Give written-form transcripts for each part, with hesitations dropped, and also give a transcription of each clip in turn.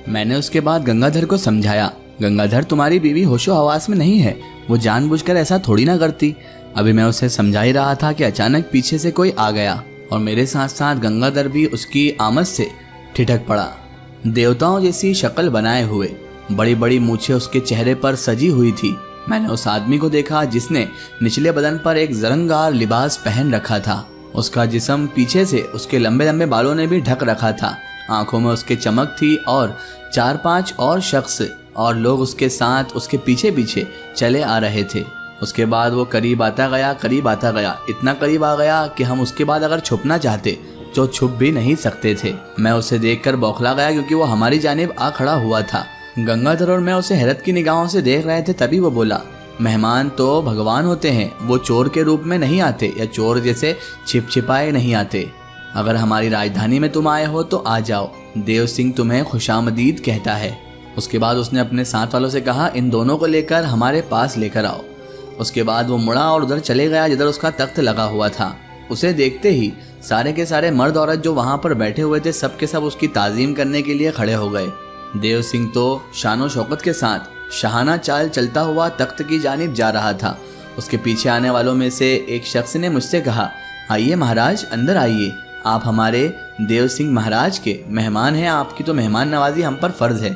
मैंने उसके बाद गंगाधर को समझाया, गंगाधर तुम्हारी बीवी होशो हवास में नहीं है, वो जानबूझकर ऐसा थोड़ी ना करती। अभी मैं उसे समझा ही रहा था कि अचानक पीछे से कोई आ गया और मेरे साथ साथ गंगाधर भी उसकी आमद से ठिठक पड़ा। देवताओं जैसी शक्ल बनाए हुए, बड़ी बड़ी मूछें उसके चेहरे पर सजी हुई थी। मैंने उस आदमी को देखा जिसने निचले बदन पर एक जरंगार लिबास पहन रखा था। उसका जिस्म पीछे से उसके लंबे लंबे बालों ने भी ढक रखा था। आंखों में उसके चमक थी और 4-5 और शख्स और लोग उसके साथ उसके पीछे पीछे चले आ रहे थे। उसके बाद वो करीब आता गया, इतना करीब आ गया कि हम उसके बाद अगर छुपना चाहते तो छुप भी नहीं सकते थे। मैं उसे देखकर बौखला गया क्योंकि वो हमारी जानिब आ खड़ा हुआ था। गंगाधर और मैं उसे हैरत की निगाहों से देख रहे थे। तभी वो बोला, मेहमान तो भगवान होते हैं, वो चोर के रूप में नहीं आते या चोर जैसे छिप छिपाए नहीं आते। अगर हमारी राजधानी में तुम आए हो तो आ जाओ, देव सिंह तुम्हें खुशामदीद कहता है। उसके बाद उसने अपने साथ वालों से कहा, इन दोनों को लेकर हमारे पास लेकर आओ। उसके बाद वो मुड़ा और उधर चले गया जिधर उसका तख्त लगा हुआ था। उसे देखते ही सारे के सारे मर्द औरत जो वहां पर बैठे हुए थे सब के सब उसकी ताजीम करने के लिए खड़े हो गए। देव सिंह तो शानो शौकत के साथ शाहाना चाल चलता हुआ तख्त की जानिब जा रहा था। उसके पीछे आने वालों में से एक शख्स ने मुझसे कहा, आइए महाराज, अंदर आइए, आप हमारे देव सिंह महाराज के मेहमान हैं, आपकी तो मेहमान नवाजी हम पर फर्ज है।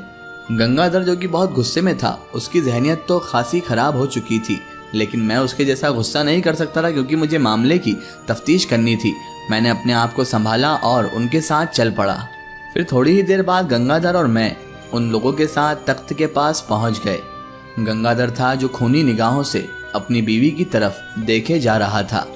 गंगाधर जो कि बहुत गुस्से में था, उसकी जहनियत तो खासी खराब हो चुकी थी, लेकिन मैं उसके जैसा गुस्सा नहीं कर सकता था क्योंकि मुझे मामले की तफ्तीश करनी थी। मैंने अपने आप को संभाला और उनके साथ चल पड़ा। फिर थोड़ी ही देर बाद गंगाधर और मैं उन लोगों के साथ तख्त के पास पहुंच गए। गंगाधर था जो खूनी निगाहों से अपनी बीवी की तरफ देखे जा रहा था।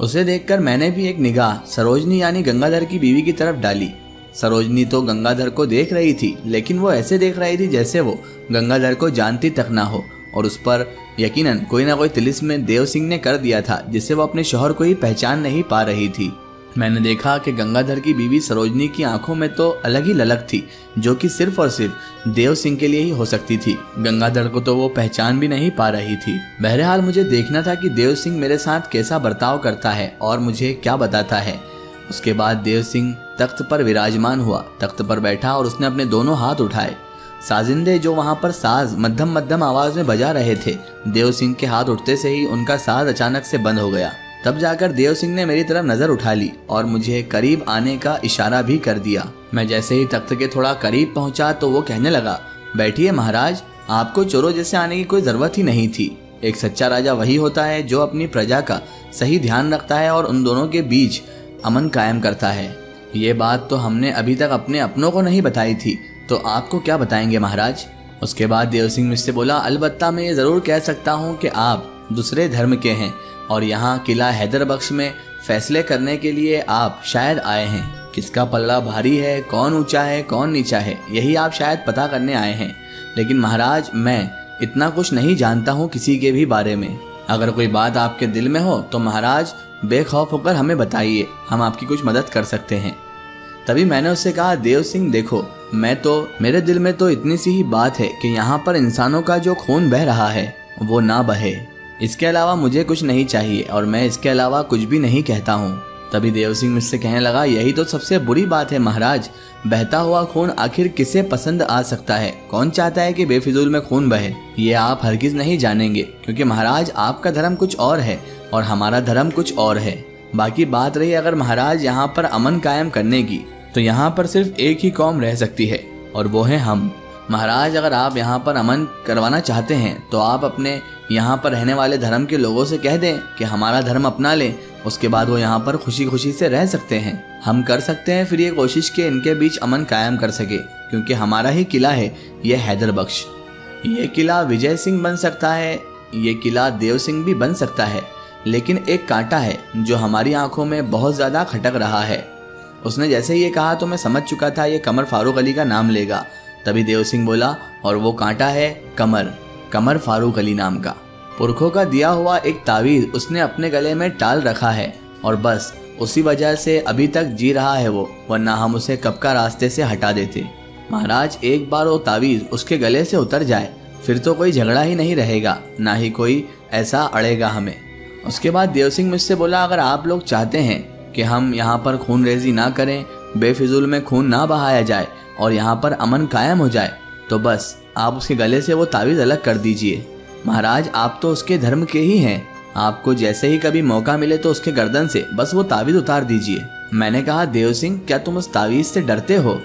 उसे देखकर मैंने भी एक निगाह सरोजनी यानी गंगाधर की बीवी की तरफ डाली। सरोजनी तो गंगाधर को देख रही थी, लेकिन वो ऐसे देख रही थी जैसे वो गंगाधर को जानती तक ना हो और उस पर यकीनन कोई ना कोई तिलिस्म देव सिंह ने कर दिया था जिससे वो अपने शौहर को ही पहचान नहीं पा रही थी। मैंने देखा कि गंगाधर की बीवी सरोजनी की आंखों में तो अलग ही ललक थी जो कि सिर्फ और सिर्फ देव सिंह के लिए ही हो सकती थी। गंगाधर को तो वो पहचान भी नहीं पा रही थी। बहरहाल मुझे देखना था कि देव सिंह मेरे साथ कैसा बर्ताव करता है और मुझे क्या बताता है। उसके बाद देव सिंह तख्त पर विराजमान हुआ, तख्त पर बैठा और उसने अपने दोनों हाथ उठाए। साजिंदे जो वहां पर साज मध्यम मध्यम आवाज में बजा रहे थे, देव सिंह के हाथ उठते से ही उनका साज अचानक से बंद हो गया। तब जाकर देव सिंह ने मेरी तरफ नजर उठा ली और मुझे करीब आने का इशारा भी कर दिया। मैं जैसे ही तख्त के थोड़ा करीब पहुंचा तो वो कहने लगा, बैठिए महाराज, आपको चोरों जैसे आने की कोई जरूरत ही नहीं थी। एक सच्चा राजा वही होता है जो अपनी प्रजा का सही ध्यान रखता है और उन दोनों के बीच अमन कायम करता है। ये बात तो हमने अभी तक अपने अपनों को नहीं बताई थी, तो आपको क्या बताएंगे महाराज। उसके बाद देव सिंह मुझसे बोला, अलबत्ता मैं ये जरूर कह सकता हूँ कि आप दूसरे धर्म के हैं और यहाँ किला हैदर बख्श में फैसले करने के लिए आप शायद आए हैं। किसका पल्ला भारी है, कौन ऊंचा है, कौन नीचा है, यही आप शायद पता करने आए हैं। लेकिन महाराज, मैं इतना कुछ नहीं जानता हूँ किसी के भी बारे में। अगर कोई बात आपके दिल में हो तो महाराज बेखौफ होकर हमें बताइए, हम आपकी कुछ मदद कर सकते हैं। तभी मैंने उससे कहा, देव सिंह देखो, मेरे दिल में तो इतनी सी ही बात है कि यहाँ पर इंसानों का जो खून बह रहा है वो ना बहे। इसके अलावा मुझे कुछ नहीं चाहिए और मैं इसके अलावा कुछ भी नहीं कहता हूँ। तभी देव सिंह मुझसे कहने लगा, यही तो सबसे बुरी बात है महाराज, बहता हुआ खून आखिर किसे पसंद आ सकता है। कौन चाहता है कि बेफिजूल में खून बहे। ये आप हरगिज नहीं जानेंगे क्योंकि महाराज आपका धर्म कुछ और है और हमारा धर्म कुछ और है। बाकी बात रही अगर महाराज यहाँ पर अमन कायम करने की, तो यहाँ पर सिर्फ एक ही कौम रह सकती है और वो है हम। महाराज, अगर आप यहाँ पर अमन करवाना चाहते हैं तो आप अपने यहाँ पर रहने वाले धर्म के लोगों से कह दें कि हमारा धर्म अपना लें, उसके बाद वो यहाँ पर खुशी खुशी से रह सकते हैं। हम कर सकते हैं फिर ये कोशिश कि इनके बीच अमन कायम कर सके, क्योंकि हमारा ही किला है ये हैदर बख्श। ये किला विजय सिंह बन सकता है, ये किला देव सिंह भी बन सकता है, लेकिन एक कांटा है जो हमारी आंखों में बहुत ज्यादा खटक रहा है। उसने जैसे ही ये कहा तो मैं समझ चुका था ये कमर फारूक अली का नाम लेगा। तभी देव सिंह बोला, और वो कांटा है कमर फारूक अली नाम का। पुरखों का दिया हुआ एक तावीज उसने अपने गले में टाल रखा है और बस उसी वजह से अभी तक जी रहा है वो, वरना हम उसे कब का रास्ते से हटा देते। महाराज, एक बार वो तावीज उसके गले से उतर जाए फिर तो कोई झगड़ा ही नहीं रहेगा, ना ही कोई ऐसा अड़ेगा हमें। उसके बाद देव सिंह मुझसे बोला, अगर आप लोग चाहते हैं कि हम यहाँ पर खून रेजी ना करें, बेफिजूल में खून ना बहाया जाए, और यहाँ पर अमन कायम हो जाए तो बस आप उसके गले से वो तावीज़ अलग कर दीजिए। महाराज, आप तो उसके धर्म के ही हैं, आपको जैसे ही कभी मौका मिले तो उसके गर्दन से बस वो तावीज़ उतार दीजिए। मैंने कहा, देव सिंह, क्या तुम उस तावीज़ से डरते हो?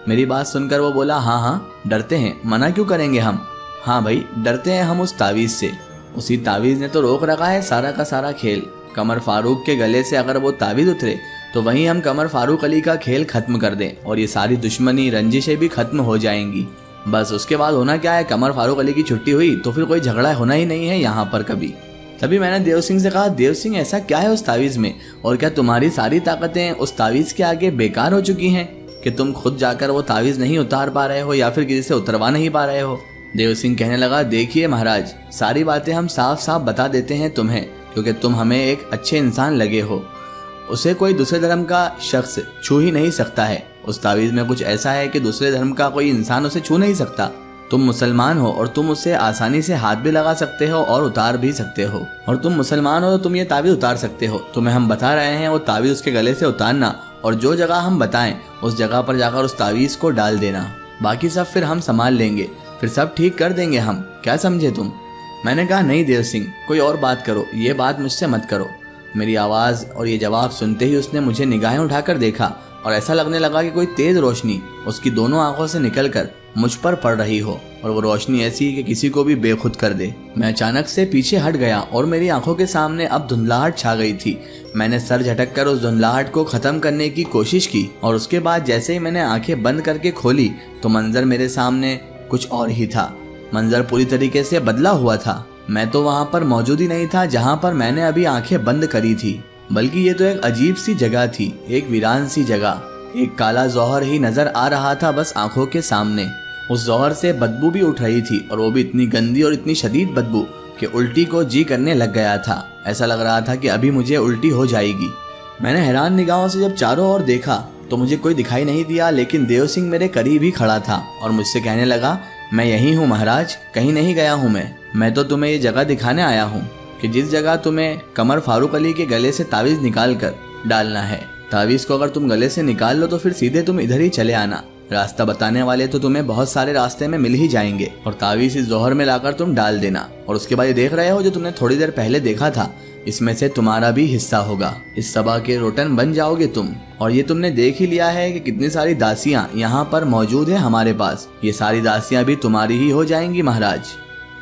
मेरी बात सुनकर वो बोला, हाँ डरते हैं, मना क्यों करेंगे हम। हाँ भाई, डरते हैं हम उस तावीज़ से। उसी तावीज़ ने तो रोक रखा है सारा का सारा खेल। कमर फारूक के गले से अगर वो तावीज़ उतरे तो वहीं हम कमर फारूक अली का खेल खत्म कर दें और ये सारी दुश्मनी रंजिशें भी खत्म हो जाएंगी। बस उसके बाद होना क्या है, कमर फारूक अली की छुट्टी हुई तो फिर कोई झगड़ा होना ही नहीं है यहाँ पर कभी। तभी मैंने देव सिंह से कहा, देव सिंह, ऐसा क्या है उस तावीज़ में, और क्या तुम्हारी सारी ताकतें उस तावीज़ के आगे बेकार हो चुकी हैं कि तुम खुद जाकर वो तावीज़ नहीं उतार पा रहे हो या फिर किसी से उतरवा नहीं पा रहे हो? देव सिंह कहने लगा, देखिए महाराज, सारी बातें हम साफ साफ बता देते हैं तुम्हें, क्योंकि तुम हमें एक अच्छे इंसान लगे हो। उसे कोई दूसरे धर्म का शख्स छू ही नहीं सकता है। उस तावीज़ में कुछ ऐसा है कि दूसरे धर्म का कोई इंसान उसे छू नहीं सकता। तुम मुसलमान हो और तुम उसे आसानी से हाथ भी लगा सकते हो और उतार भी सकते हो, और तुम मुसलमान हो तो तुम ये तावीज़ उतार सकते हो। तुम्हें हम बता रहे हैं वो तावीज़ उसके गले से उतारना, और जो जगह हम बताएं उस जगह पर जाकर उस तावीज़ को डाल देना। बाकी सब फिर हम संभाल लेंगे, फिर सब ठीक कर देंगे हम, क्या समझे तुम? मैंने कहा, नहीं देव सिंह, कोई और बात करो, ये बात मुझसे मत करो। मेरी आवाज़ और ये जवाब सुनते ही उसने मुझे निगाहें उठाकर देखा और ऐसा लगने लगा कि कोई तेज़ रोशनी उसकी दोनों आंखों से निकलकर मुझ पर पड़ रही हो, और वो रोशनी ऐसी कि किसी को भी बेखुद कर दे। मैं अचानक से पीछे हट गया और मेरी आंखों के सामने अब धुंधलाहट छा गई थी। मैंने सर झटक कर उस धुंधलाहट को ख़त्म करने की कोशिश की, और उसके बाद जैसे ही मैंने आंखें बंद करके खोली तो मंजर मेरे सामने कुछ और ही था। मंजर पूरी तरीके से बदला हुआ था। मैं तो वहाँ पर मौजूद ही नहीं था जहाँ पर मैंने अभी आंखें बंद करी थी, बल्कि ये तो एक अजीब सी जगह थी, एक वीरान सी जगह। एक काला जौहर ही नजर आ रहा था बस आंखों के सामने। उस जौहर से बदबू भी उठ रही थी, और वो भी इतनी गंदी और इतनी शदीद बदबू कि उल्टी को जी करने लग गया था। ऐसा लग रहा था कि अभी मुझे उल्टी हो जाएगी। मैंने हैरान निगाहों से जब चारों ओर देखा तो मुझे कोई दिखाई नहीं दिया, लेकिन देव सिंह मेरे करीब ही खड़ा था और मुझसे कहने लगा, मैं यहीं हूँ महाराज, कहीं नहीं गया हूँ मैं तो तुम्हें ये जगह दिखाने आया हूँ कि जिस जगह तुम्हें कमर फारूक अली के गले से तावीज़ निकाल कर डालना है। तावीज़ को अगर तुम गले से निकाल लो तो फिर सीधे तुम इधर ही चले आना। रास्ता बताने वाले तो तुम्हें बहुत सारे रास्ते में मिल ही जाएंगे, और तावीज़ इस जौहर में लाकर तुम डाल देना। और उसके बाद ये देख रहे हो जो तुमने थोड़ी देर पहले देखा था, इसमें से तुम्हारा भी हिस्सा होगा। इस सभा के रोटन बन जाओगे तुम। और ये तुमने देख ही लिया है कि कितनी सारी दासियां यहाँ पर मौजूद है हमारे पास। ये सारी दासियां भी तुम्हारी ही हो जाएंगी महाराज।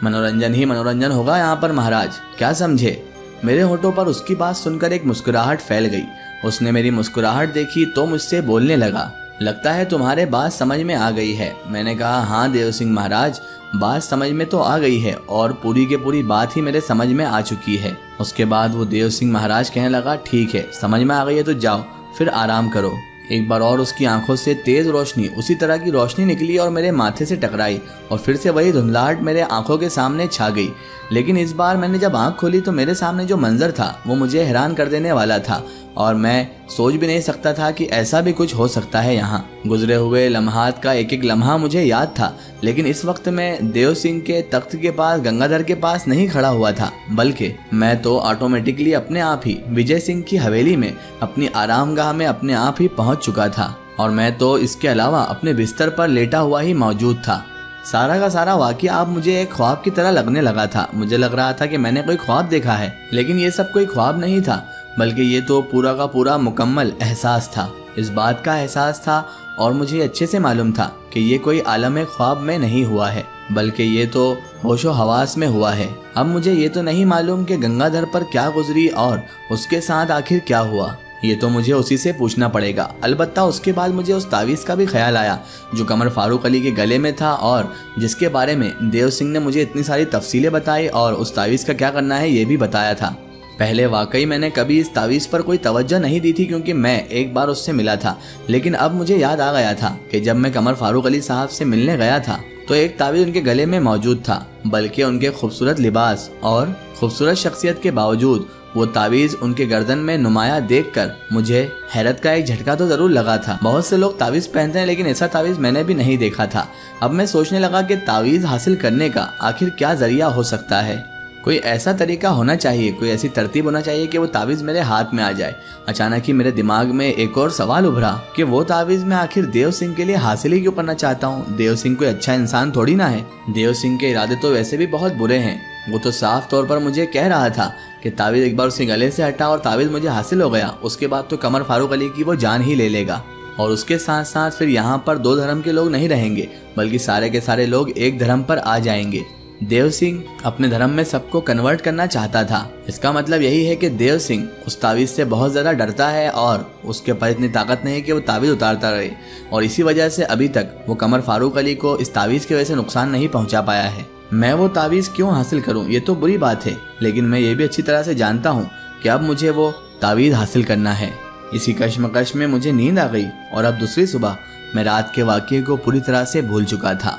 मनोरंजन ही मनोरंजन होगा यहाँ पर महाराज, क्या समझे? मेरे होठों पर उसकी बात सुनकर एक मुस्कुराहट फैल गई। उसने मेरी मुस्कुराहट देखी तो मुझसे बोलने लगा, लगता है तुम्हारे बात समझ में आ गई है। मैंने कहा, हाँ देव सिंह महाराज, बात समझ में तो आ गई है, और पूरी के पूरी बात ही मेरे समझ में आ चुकी है। उसके बाद वो देव सिंह महाराज कहने लगा, ठीक है, समझ में आ गई है तो जाओ, फिर आराम करो। एक बार और उसकी आंखों से तेज रोशनी, उसी तरह की रोशनी निकली और मेरे माथे से टकराई, और फिर से वही धुंधलाहट मेरे आंखों के सामने छा गई। लेकिन इस बार मैंने जब आंख खोली तो मेरे सामने जो मंजर था वो मुझे हैरान कर देने वाला था, और मैं सोच भी नहीं सकता था कि ऐसा भी कुछ हो सकता है यहाँ। गुजरे हुए लम्हात का एक एक लम्हा मुझे याद था, लेकिन इस वक्त मैं देव सिंह के तख्त के पास, गंगाधर के पास नहीं खड़ा हुआ था, बल्कि मैं तो ऑटोमेटिकली अपने आप ही विजय सिंह की हवेली में, अपनी आरामगाह में अपने आप ही पहुँच चुका था। और मैं तो इसके अलावा अपने बिस्तर पर लेटा हुआ ही मौजूद था। सारा का सारा वाकया अब मुझे एक ख्वाब की तरह लगने लगा था। मुझे लग रहा था कि मैंने कोई ख्वाब देखा है, लेकिन ये सब कोई ख्वाब नहीं था, बल्कि ये तो पूरा का पूरा मुकम्मल एहसास था। इस बात का एहसास था, और मुझे अच्छे से मालूम था कि ये कोई आलम ख्वाब में नहीं हुआ है, बल्कि ये तो होशो हवास में हुआ है। अब मुझे ये तो नहीं मालूम कि गंगाधर पर क्या गुजरी और उसके साथ आखिर क्या हुआ। ये तो मुझे उसी से पूछना पड़ेगा। अलबत्ता उसके बाद मुझे उस तावीज़ का भी ख्याल आया जो कमर फारूक अली के गले में था, और जिसके बारे में देव सिंह ने मुझे इतनी सारी तफसीलें बताई और उस तावीज़ का क्या करना है ये भी बताया था। पहले वाकई मैंने कभी इस तावीज़ पर कोई तवज्जो नहीं दी थी, क्योंकि मैं एक बार उससे मिला था। लेकिन अब मुझे याद आ गया था कि जब मैं कमर फारूक अली साहब से मिलने गया था तो एक तावीज़ उनके गले में मौजूद था, बल्कि उनके खूबसूरत लिबास और खूबसूरत शख्सियत के बावजूद वो तावीज़ उनके गर्दन में नुमाया देखकर मुझे हैरत का एक झटका तो ज़रूर लगा था। बहुत से लोग तावीज़ पहनते हैं, लेकिन ऐसा तावीज़ मैंने भी नहीं देखा था। अब मैं सोचने लगा कि तावीज़ हासिल करने का आखिर क्या ज़रिया हो सकता है। कोई ऐसा तरीका होना चाहिए, कोई ऐसी तरतीब होना चाहिए कि वो तावीज़ मेरे हाथ में आ जाए। अचानक ही मेरे दिमाग में एक और सवाल उभरा कि वो तावीज़ मैं आखिर देव सिंह के लिए हासिल ही क्यों करना चाहता हूँ। देव सिंह कोई अच्छा इंसान थोड़ी ना है। देव सिंह के इरादे तो वैसे भी बहुत बुरे हैं। वो तो साफ तौर पर मुझे कह रहा था कि तावीज़ एक बार उसके गले से हटा और तावीज़ मुझे हासिल हो गया, उसके बाद तो कमर फारूक अली की वो जान ही ले लेगा। और उसके साथ साथ फिर यहाँ पर दो धर्म के लोग नहीं रहेंगे, बल्कि सारे के सारे लोग एक धर्म पर आ जाएंगे। देव सिंह अपने धर्म में सबको कन्वर्ट करना चाहता था। इसका मतलब यही है कि देव सिंह उस तावीज़ से बहुत ज़्यादा डरता है और उसके पास इतनी ताकत नहीं है कि वो तावीज़ उतारता रहे, और इसी वजह से अभी तक वो कमर फारूक अली को इस तावीज़ की वजह से नुकसान नहीं पहुंचा पाया है। मैं वो तावीज़ क्यों हासिल करूं, ये तो बुरी बात है, लेकिन मैं ये भी अच्छी तरह से जानता हूं कि अब मुझे वो तावीज़ हासिल करना है। इसी कश्मकश में मुझे नींद आ गई और अब दूसरी सुबह मैं रात के वाक़ये को पूरी तरह से भूल चुका था।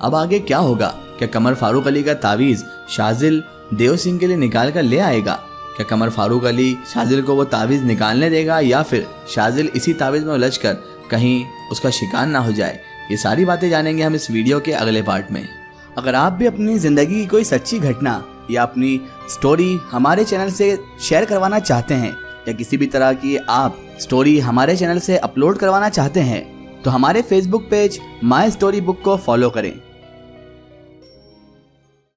अब आगे क्या होगा? क्या कमर फारूक अली का तावीज़ शाजिल देव सिंह के लिए निकाल कर ले आएगा? क्या कमर फारूक अली शाजिल को वो तावीज़ निकालने देगा, या फिर शाजिल इसी तावीज़ में उलझकर कहीं उसका शिकार ना हो जाए? ये सारी बातें जानेंगे हम इस वीडियो के अगले पार्ट में। अगर आप भी अपनी ज़िंदगी की कोई सच्ची घटना या अपनी स्टोरी हमारे चैनल से शेयर करवाना चाहते हैं, या किसी भी तरह की आप स्टोरी हमारे चैनल से अपलोड करवाना चाहते हैं, तो हमारे Facebook page my story book को फॉलो करें।